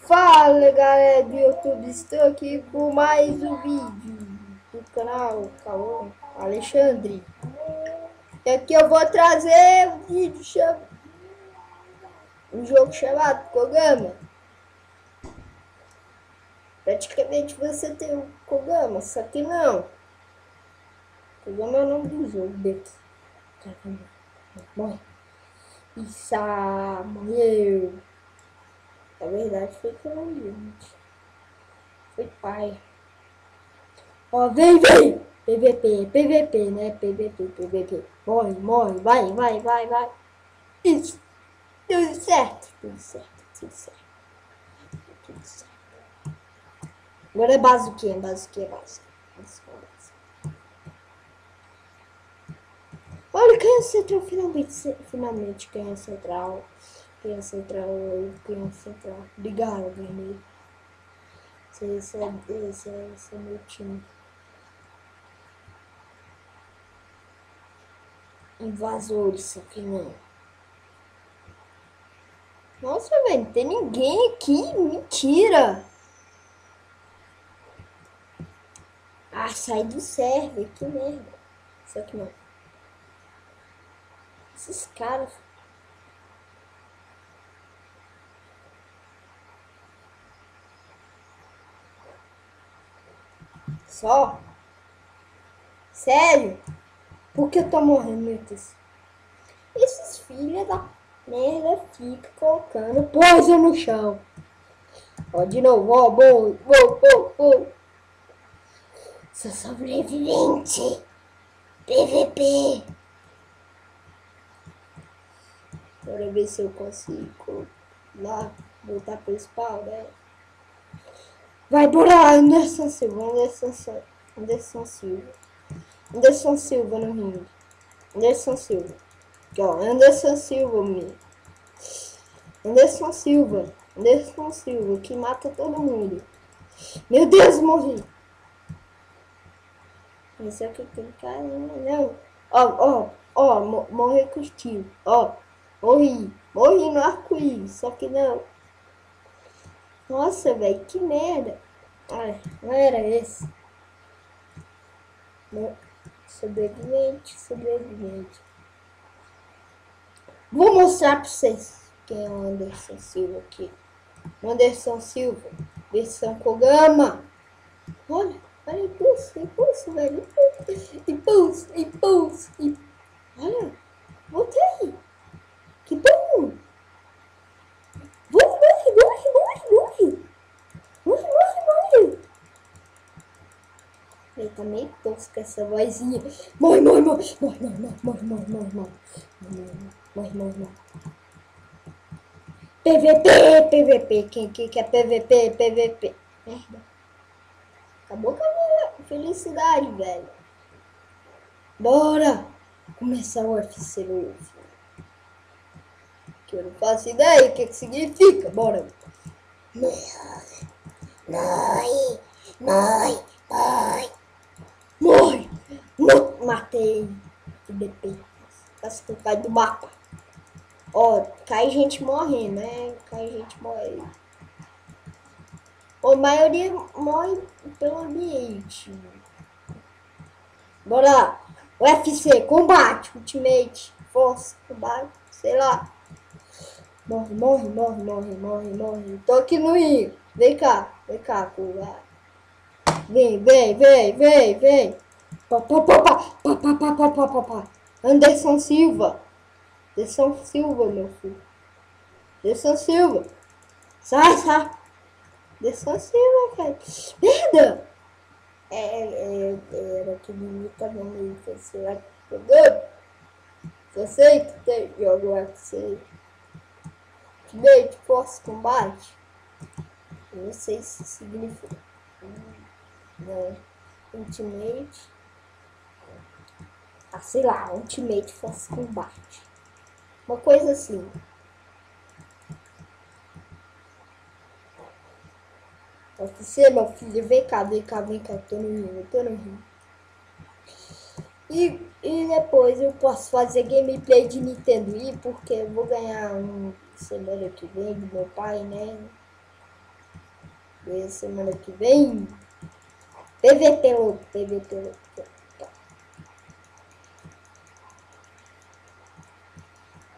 Fala galera do YouTube, estou aqui com mais um vídeo do canal Caô Alexandre. E aqui eu vou trazer um vídeo um jogo chamado Kogama. Praticamente você tem o Kogama, só que não. Kogama é o nome do jogo, Beto. Morre. Isso, morreu. Na verdade foi que eu não vi, gente. Foi pai. Ó, vem! PVP, né? PVP. Morre. Vai. Isso. Tudo certo. Agora é bazuquinha. Olha, quem é central finalmente. Quem é central. Ligaram, ganhei. Esse é meu time. Invasores, só que não. Nossa, velho, não tem ninguém aqui. Mentira. Ah, sai do server. Que merda. Só que não. Esses caras. Só? Sério? Por que eu tô morrendo, meu Deus? Esses filhos da merda ficam colocando coisa no chão. Ó, de novo, ó, bom. Sou sobrevivente. PVP. Bora ver se eu consigo lá voltar pro spawn, né? Vai, bora lá, Anderson Silva no ringue. Anderson Silva. Aqui, ó, Anderson Silva, que mata todo mundo. Meu Deus, morri. Esse aqui tem carinha, não. Morri com os tiros. Ó, morri no arco-íris, só que não. Nossa, velho, que merda. Ai, não era esse. Não. Sobrevivente. Vou mostrar pra vocês quem é o Anderson Silva aqui. Anderson Silva, versão Kogama. Olha, impulso, velho. Impulso. Olha, voltei. Que bom. Morre. Ele tá meio tosco essa vozinha. Morre. PVP. Quem quer PVP? Merda. Acabou com a minha felicidade, velho. Bora começar o UFC novo. Que eu não faço ideia o que significa. Bora. Morre. Matei. PVP. Quase que cai do mapa. Ó, cai gente morrendo, né? A maioria morre pelo ambiente. Bora lá. UFC, combate, ultimate, força, combate, sei lá. Morre. Tô aqui no Rio. Vem cá, combate. Vem. Pá. Anderson Silva, meu filho. Anderson Silva. Sai. Anderson Silva, velho. Merda! Era que me também me será que jogando? Você que tem jogo UFC. Ultimate Force Combate. Não sei se significa. Não. Ultimate. Sei lá, Ultimate Force Combate. Uma coisa assim. Você, meu filho, vem cá, tô no Rio. E depois eu posso fazer gameplay de Nintendo Wii, porque eu vou ganhar semana que vem do meu pai, né? E semana que vem. PVP louco, PVP louco.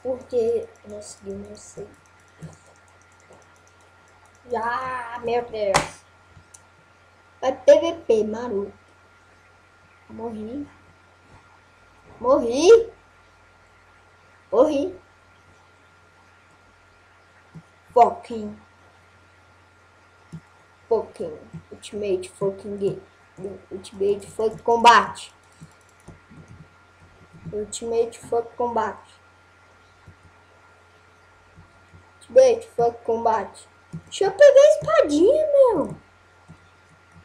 Porque não sei. Já, meu Deus. Vai PVP, maroto. Morri. Morri. Morri. Fucking. Ultimate fucking game. Ultimate fucking combate. Ultimate fucking combate. Ultimate fucking combate. Deixa eu pegar a espadinha, meu.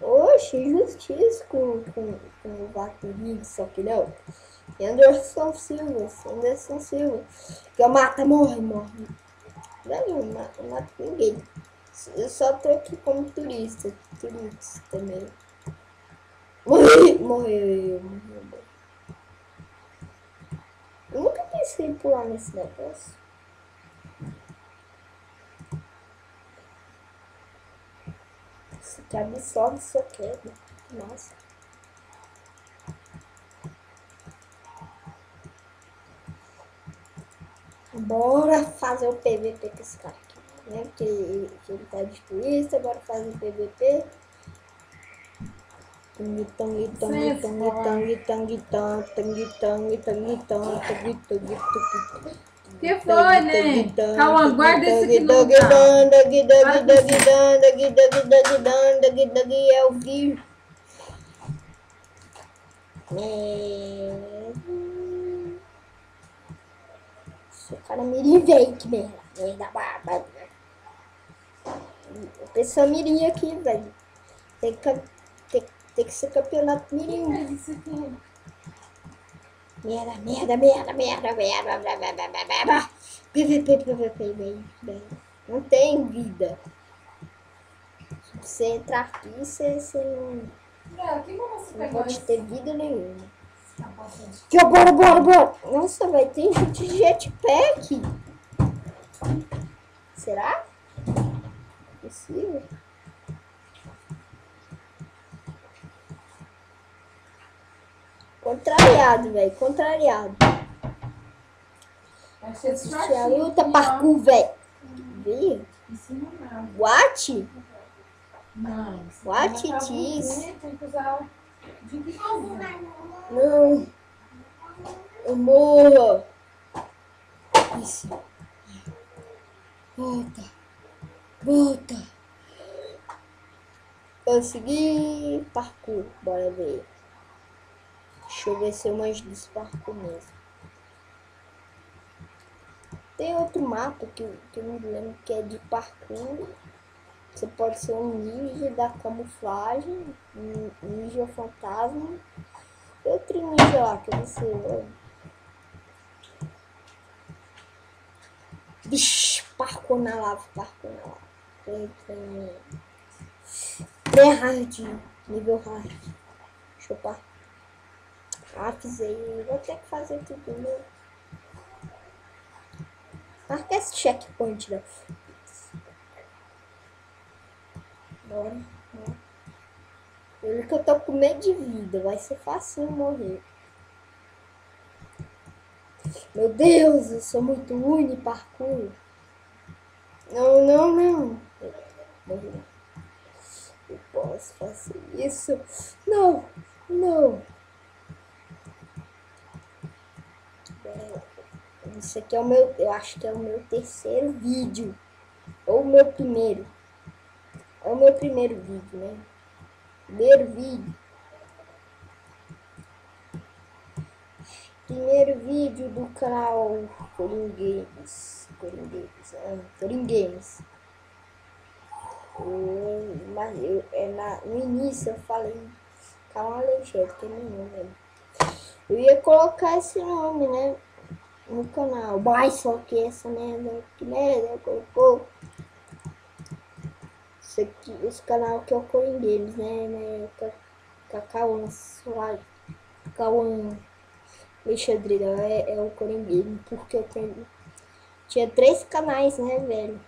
Oxe, justiça com o Vaqueirinho, só que não. Anderson Silva. Que mata, morre. Velho, não mata ninguém. Eu só tô aqui como turista também. Morreu. Eu nunca pensei em pular nesse negócio. Isso aqui absorve sua queda. Nossa. Bora fazer o PVP com esse cara aqui, né? Porque ele tá de turista, bora fazer o PVP. Que foi, né? Calma, guarda esse aqui no lugar. É o vídeo. O cara mirim veio, que merda barba. Pessoa mirim aqui, velho. Tem que ser campeonato mirim. Merda. PVP, bem. Não tem vida. Você entrar aqui, você não pode ter vida nenhuma. Bora. Nossa, vai ter gente de jetpack. Será? Possível? Contrariado, velho. Contrariado. Assistir a luta, parkour, velho. Viu? What? What it is? Não. Eu morro. Isso. Volta. Consegui parkour. Bora ver. Deixa eu ver se eu manjo desse parkour mesmo. Tem outro mapa que eu não lembro que é de parkour. Você pode ser um ninja da camuflagem, um ninja fantasma. Outro ninja lá que eu não sei. Vixe, parkour na lava. Hard, nível hard. Deixa eu parkour. Fiz aí. Vou ter que fazer tudo, né? Marca esse checkpoint, né? Bora. Olha que eu tô com medo de vida. Vai ser fácil morrer. Meu Deus, eu sou muito ruim em parkour. Não. Morri. Eu posso fazer isso. Não. Isso aqui é o meu, eu acho que é o meu terceiro vídeo. Ou o meu primeiro. É o meu primeiro vídeo, né? Primeiro vídeo do canal Coringueiros. Mas no início eu falei calma Alexandre, que não lembro. Eu ia colocar esse nome, né? No canal. Mas só que essa merda, colocou. Esse canal que é o Coringueiros, né? Cacauã, Cauã. Alexandre é o Coringueiro, porque eu tinha 3 canais, né, velho?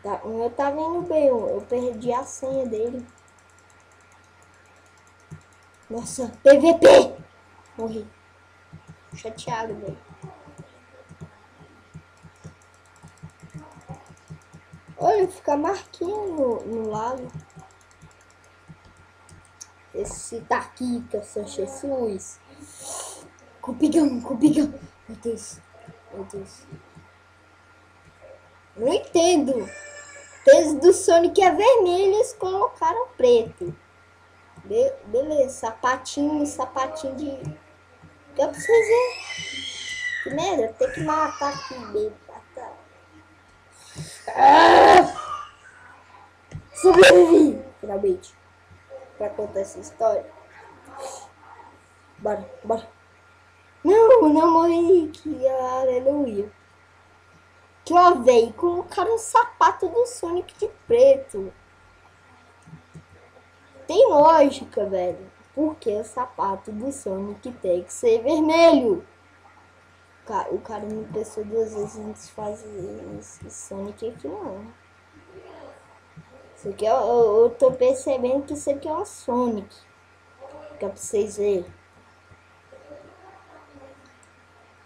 Tá, o meu tá vindo bem, eu perdi a senha dele. Nossa, PVP! Morri. Chateado, velho. Olha, fica marquinha no lado. Esse daqui que eu sou Jesus. Cupigão, Cupigão. Meu Deus, meu Deus. Não entendo. Desde do Sonic é vermelho, eles colocaram preto. Beleza, sapatinho de... Dá pra vocês verem. Que merda, tem que matar aqui, bebê. Sobrevivi, finalmente. Pra contar essa história. Bora, bora. Não morri. Que aleluia. Que ó, velho, colocaram o sapato do Sonic de preto. Tem lógica, velho. Por que o sapato do Sonic tem que ser vermelho? O cara me pensou duas vezes antes de fazer esse Sonic aqui, não. Isso aqui eu tô percebendo que isso aqui é um Sonic. Fica pra vocês verem.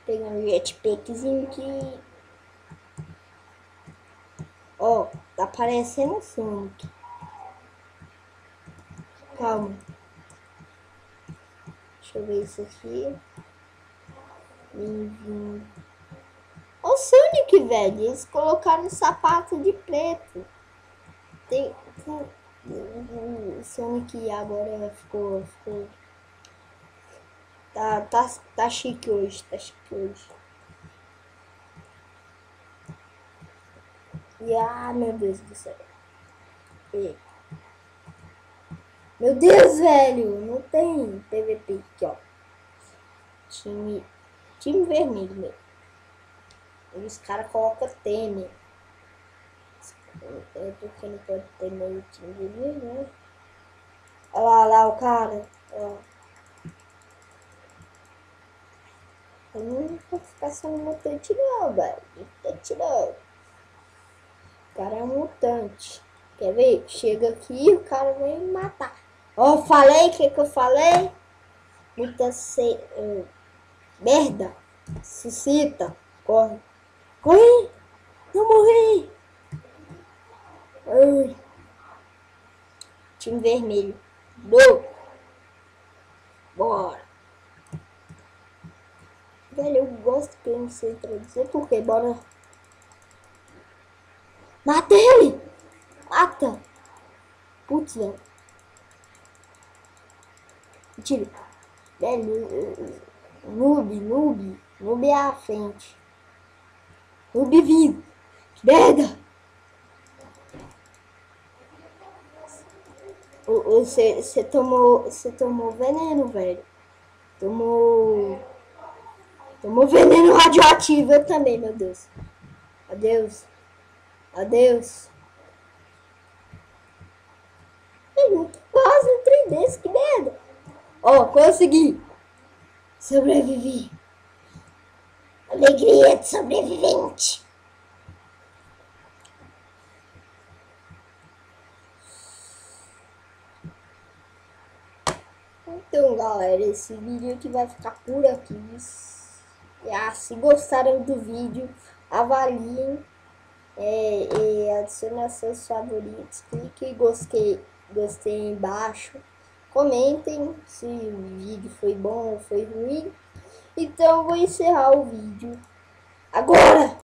Pegar um jetpackzinho aqui. Ó, tá parecendo um Sonic. Calma. Deixa eu ver isso aqui. Bem-vindo. Ó o Sonic, velho. Eles colocaram um sapato de preto. O Sonic agora ficou... Tá chique hoje, E meu Deus do céu. Meu Deus, velho, não tem PVP aqui, ó. Time vermelho, meu. E os caras colocam Temer. É porque não pode ter meio time vermelho, né? Olha lá o cara. Ó. Eu não vou ficar sendo mutante não, velho. Mutante não. O cara é um mutante. Quer ver? Chega aqui e o cara vem me matar. Ó, falei, o que eu falei? Mutante... merda. Suscita. Corre. Corre. Não morri. Ai. Time vermelho. Bora. Velho, eu gosto que eu não sei traduzir. Por quê? Bora. Mata ele. Mata. Putz, velho. Tira. Velho. Noob é à frente. Noob vivo. Merda. Você tomou veneno, velho. Tomou veneno radioativo. Eu também, meu Deus. Adeus. Quase um trem desse, que merda. Ó, consegui. Sobrevivi. Alegria de sobrevivente. Então, galera, esse vídeo aqui vai ficar por aqui. Se gostaram do vídeo, avaliem, adicionem seus favoritos, clique em gostei embaixo, comentem se o vídeo foi bom ou foi ruim. Então, eu vou encerrar o vídeo agora.